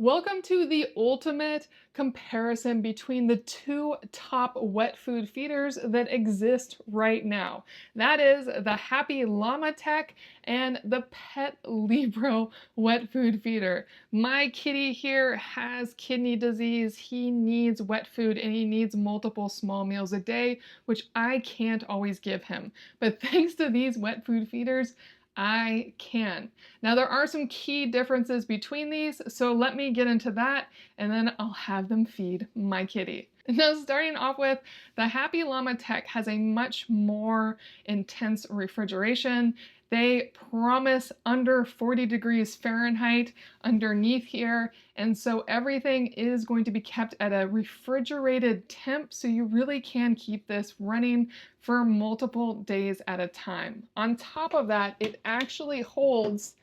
Welcome to the ultimate comparison between the two top wet food feeders that exist right now. That is the Happy Llama Tech and the PetLibro wet food feeder. My kitty here has kidney disease. He needs wet food and he needs multiple small meals a day, which I can't always give him. But thanks to these wet food feeders, I can. Now there are some key differences between these, so let me get into that and then I'll have them feed my kitty. Now starting off with, the Happy Llama Tech has a much more intense refrigeration. They promise under 40 degrees Fahrenheit underneath here, and so everything is going to be kept at a refrigerated temp, so you really can keep this running for multiple days at a time. On top of that, it actually holds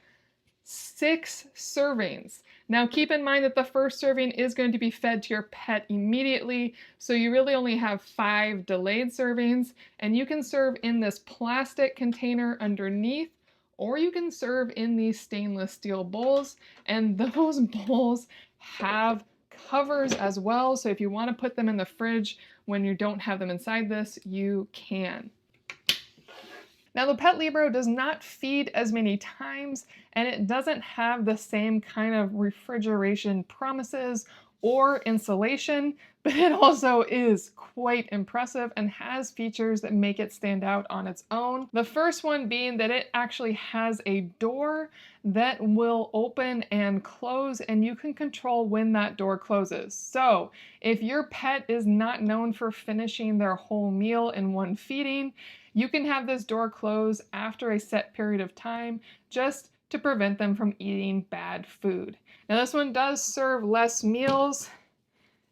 6 servings. Now keep in mind that the first serving is going to be fed to your pet immediately, so you really only have 5 delayed servings, and you can serve in this plastic container underneath, or you can serve in these stainless steel bowls, and those bowls have covers as well, so if you want to put them in the fridge when you don't have them inside this, you can. Now the PetLibro does not feed as many times, and it doesn't have the same kind of refrigeration promises or insulation, but it also is quite impressive and has features that make it stand out on its own. The first one being that it actually has a door that will open and close, and you can control when that door closes. So if your pet is not known for finishing their whole meal in one feeding, you can have this door close after a set period of time just to prevent them from eating bad food. Now this one does serve less meals.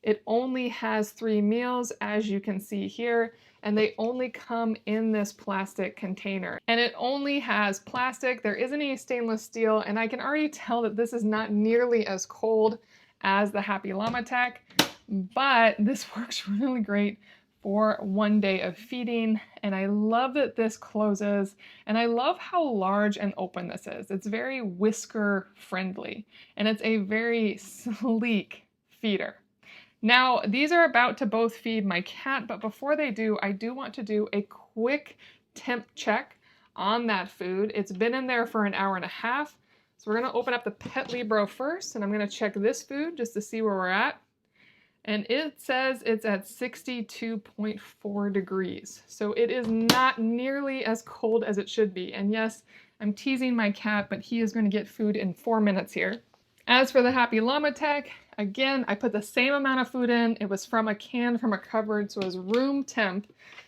It only has 3 meals, as you can see here, and they only come in this plastic container. And it only has plastic. There isn't any stainless steel, and I can already tell that this is not nearly as cold as the Happy Llama Tech, but this works really great for one day of feeding, and I love that this closes, and I love how large and open this is. It's very whisker friendly, and it's a very sleek feeder. Now, these are about to both feed my cat, but before they do, I do want to do a quick temp check on that food. It's been in there for an hour and a half, so we're gonna open up the PetLibro first, and I'm gonna check this food just to see where we're at. And it says it's at 62.4 degrees. So it is not nearly as cold as it should be. And yes, I'm teasing my cat, but he is going to get food in 4 minutes here. As for the Happy Llama Tech, again, I put the same amount of food in. It was from a can from a cupboard, so it was room temp.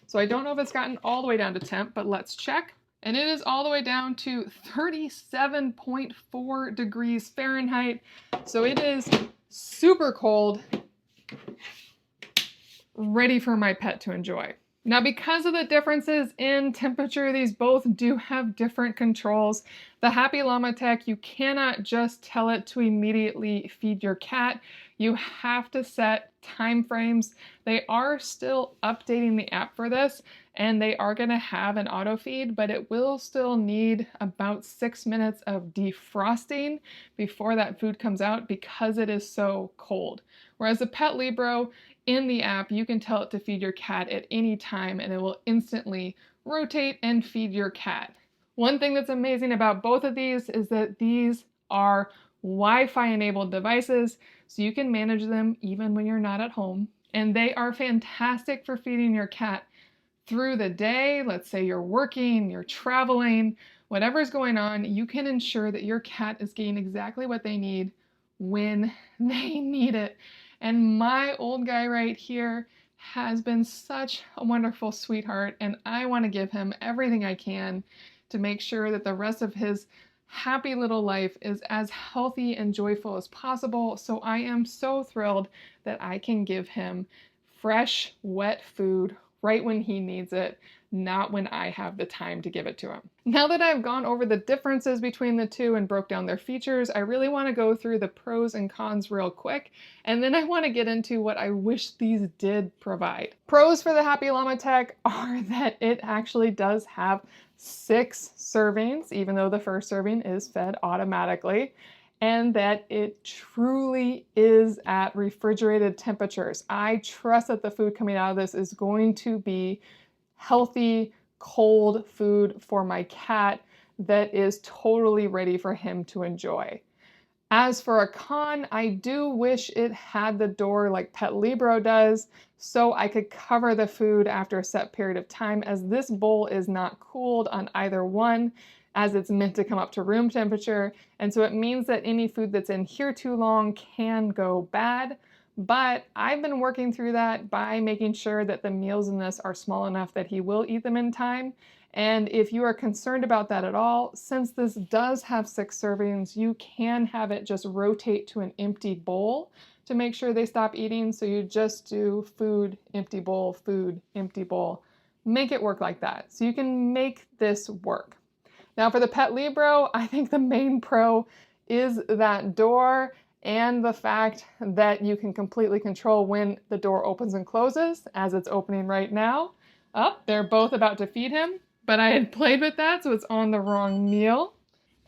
So I don't know if it's gotten all the way down to temp, but let's check. And it is all the way down to 37.4 degrees Fahrenheit. So it is super cold, ready for my pet to enjoy. Now, because of the differences in temperature, these both do have different controls. The Happy Llama Tech, you cannot just tell it to immediately feed your cat. You have to set time frames. They are still updating the app for this, and they are going to have an auto feed, but it will still need about 6 minutes of defrosting before that food comes out because it is so cold. Whereas the PetLibro, in the app, you can tell it to feed your cat at any time and it will instantly rotate and feed your cat. One thing that's amazing about both of these is that these are Wi-Fi enabled devices, so you can manage them even when you're not at home. And they are fantastic for feeding your cat through the day. Let's say you're working, you're traveling, whatever's going on, you can ensure that your cat is getting exactly what they need when they need it. And my old guy right here has been such a wonderful sweetheart, and I want to give him everything I can to make sure that the rest of his happy little life is as healthy and joyful as possible. So I am so thrilled that I can give him fresh, wet food right when he needs it, not when I have the time to give it to him. Now that I've gone over the differences between the two and broke down their features, I really want to go through the pros and cons real quick, and then I want to get into what I wish these did provide. Pros for the Happy Llama Tech are that it actually does have 6 servings, even though the first serving is fed automatically. and that it truly is at refrigerated temperatures. I trust that the food coming out of this is going to be healthy, cold food for my cat that is totally ready for him to enjoy. As for a con, I do wish it had the door like PetLibro does, so I could cover the food after a set period of time, as this bowl is not cooled on either one, as it's meant to come up to room temperature, and so it means that any food that's in here too long can go bad. But I've been working through that by making sure that the meals in this are small enough that he will eat them in time. And if you are concerned about that at all, since this does have 6 servings, you can have it just rotate to an empty bowl to make sure they stop eating. So you just do food, empty bowl, food, empty bowl. Make it work like that. So you can make this work. Now for the PetLibro, I think the main pro is that door and the fact that you can completely control when the door opens and closes, as it's opening right now. Oh, they're both about to feed him, but I had played with that, so it's on the wrong meal.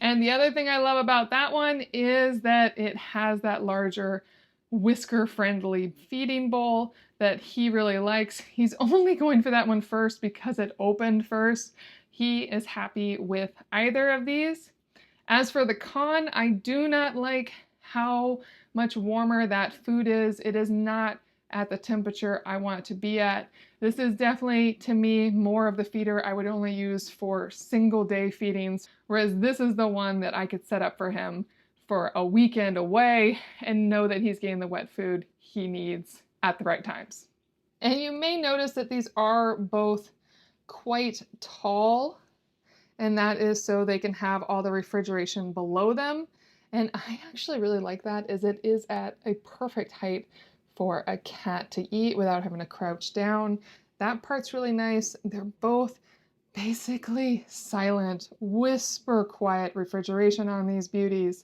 And the other thing I love about that one is that it has that larger whisker-friendly feeding bowl that he really likes. He's only going for that one first because it opened first. He is happy with either of these. As for the con, I do not like how much warmer that food is. It is not at the temperature I want it to be at. This is definitely, to me, more of the feeder I would only use for single day feedings, whereas this is the one that I could set up for him for a weekend away and know that he's getting the wet food he needs at the right times. And you may notice that these are both quite tall, and that is so they can have all the refrigeration below them. And I actually really like that, as it is at a perfect height for a cat to eat without having to crouch down. That part's really nice. They're both basically silent, whisper quiet refrigeration on these beauties,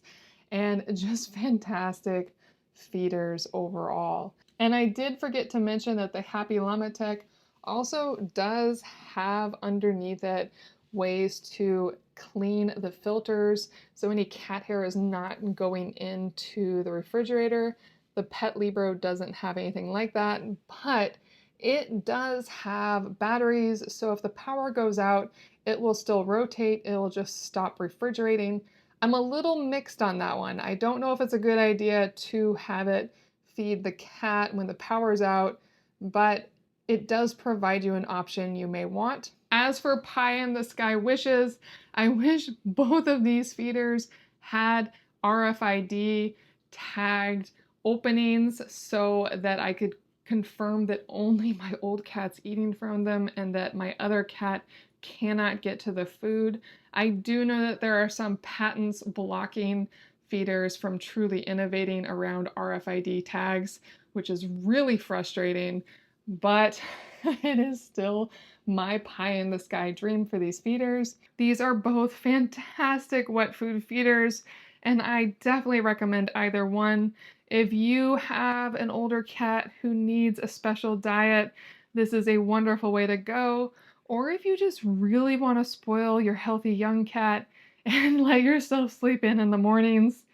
and just fantastic feeders overall. And I did forget to mention that the Happy Llama Tech also does have underneath it ways to clean the filters so any cat hair is not going into the refrigerator. The PetLibro doesn't have anything like that, but it does have batteries, so if the power goes out, it will still rotate, it will just stop refrigerating. I'm a little mixed on that one. I don't know if it's a good idea to have it feed the cat when the power's out, but it does provide you an option you may want. As for pie in the sky wishes, I wish both of these feeders had RFID tagged openings so that I could confirm that only my old cat's eating from them and that my other cat cannot get to the food. I do know that there are some patents blocking feeders from truly innovating around RFID tags, which is really frustrating, but it is still my pie in the sky dream for these feeders. These are both fantastic wet food feeders, and I definitely recommend either one. If you have an older cat who needs a special diet, this is a wonderful way to go. Or if you just really want to spoil your healthy young cat and let yourself sleep in the mornings,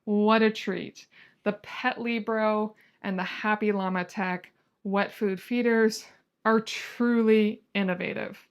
what a treat. The PetLibro and the Happy Llama Tech wet food feeders are truly innovative.